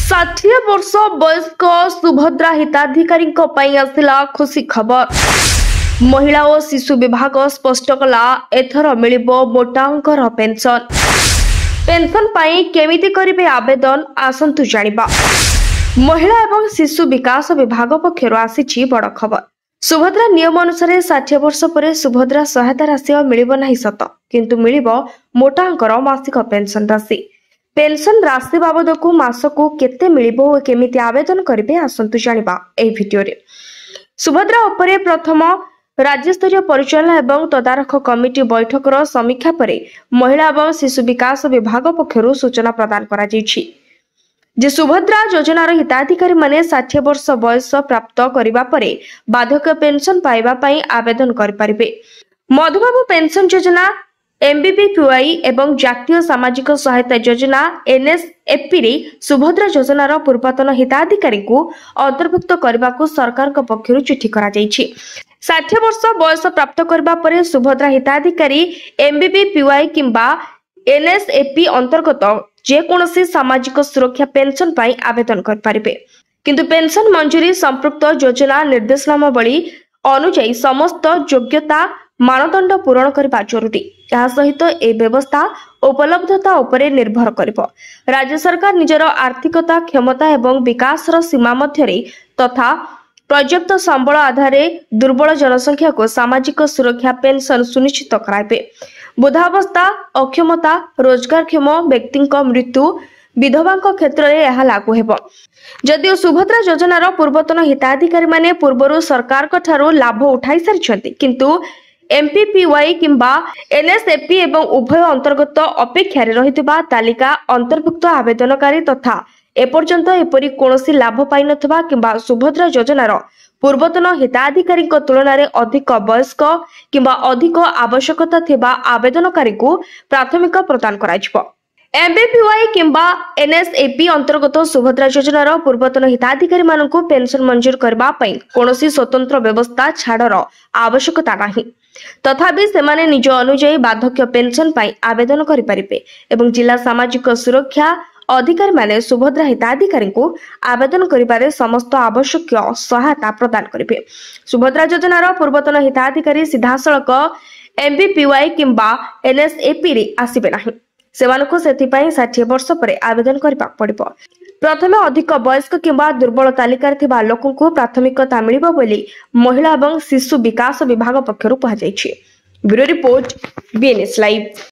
60 वर्ष वयस्क सुभद्रा हिताधिकारी आसिला खुशी खबर। महिला और शिशु विभाग स्पष्ट कला एथर मिलिबो मोटा अंकर पेंशन। पेंशन पाई केमिति करिवे आवेदन आसंतु जानिबा। महिला एवं शिशु विकास विभाग पक्षर आसी बड़ खबर। सुभद्रा नियम अनुसार 60 वर्ष पर सुभद्रा सहायता राशि मिलिबो नाही सत, किंतु मिलिबो मोटा अंकर मासिक पेंशन राशि। पेंशन राशि बाबद को मासकू केते मिलिबो और केमिति आवेदन करिवे आसंतु जानिबा एही भिडियो रे। सुभद्रा उपरे प्रथम राज्य स्तरीय परिचालन एवं तदारख कमिटी बैठकर समीक्षा परे महिला एवं शिशु विकास विभाग पक्षरु सूचना प्रदान करा जायछि जे सुभद्रा योजनार हिताधिकारी माने 60 वर्ष बयस प्राप्त करिबा परे बाधक पेंशन पाइबा पई आवेदन करि परिबे। मधुबाबू पेंशन योजना एमबीपीवाई एवं जातीय सामाजिक सहायता योजना एनएसएपी रे सुभद्रा योजनार पूर्वतन हिताधिकारी को अंतर्भुक्त करने को सरकार पक्षर चिठी करा जायछि। 60 वर्ष बयस प्राप्त करबा परे सुभद्रा हिताधिकारी एमबीपीवाई किंबा एनएसएपी अंतर्गत जे कोनोसी सामाजिक सुरक्षा पेंशन पाई आवेदन कर पारिबे, किंतु पेंशन मंजूरी संपृक्त योजना निर्देशनावली अनुसार समस्त योग्यता मानदंड पूरण करबा जरूरी। यह सहित ए व्यवस्था उपलब्धता उपरे निर्भर करिबो। राज्य सरकार निजर आर्थिकता क्षमता एवं विकास सीमा मध्यरे तथा पर्याप्त संबल आधारे दुर्बल जनसंख्या को सामाजिक सुरक्षा पेंशन सुनिश्चित कराइबे। बुधावस्था अक्षमता रोजगारक्षम व्यक्ति मृत्यु विधवा क्षेत्र में यह लागू हेबो। जदिओ सुभद्रा योजनार पूर्वतन हिताधिकारी माने पूर्वरु सरकार ठारू लाभ उठाई सारिछन्ति, किंतु एमपीपीवाई किंबा एनएसएपी एवं उभय अंतर्गत अपेक्षा रहितबा तालिका अंतर्भुक्त आवेदनकारी तथा एपर्यंत एपरी कोनोसी लाभ पाई नथबा किंबा सुभद्रा योजनार पूर्वतन हिताधिकारी तुलन में अधिक वयस्क किंबा अधिक आवश्यकता थिबा आवेदनकारी को प्राथमिक प्रदान कराइछबो। एमबीपीवाई किंबा एनएसएपी अंतर्गत सुभद्रा योजनार पूर्वतन हिताधिकारी मानकु पेंशन मंजूर करबा पई कोनोसी स्वतंत्र व्यवस्था छाड़र आवश्यकता नाही। तथापि सेमाने निज अनुଯାयी बाधक्य पेंशन पाई आवेदन करि परिबे एवं जिला सामाजिक सुरक्षा अधिकारी माने सुभद्रा हिताधिकारी को आवेदन करिबारे समस्त आवश्यक सहायता प्रदान करिबे। सुभद्रा योजनार पूर्वतन हिताधिकारी सीधासळक एमबीपीवाई किंबा एनएसएपी रे आसीबे नाही। सेमानको सेथिपाई 60 वर्ष पर आवेदन करबा पड़िबो। प्रथमे अधिक वयस्क किंबा दुर्बल तालिकार थिबा लोकଙ୍କୁ प्राथमिकता मिलिबो बोली महिला एवं शिशु विकास विभाग पक्षरु कहा जायछि। Bureau report BNS live.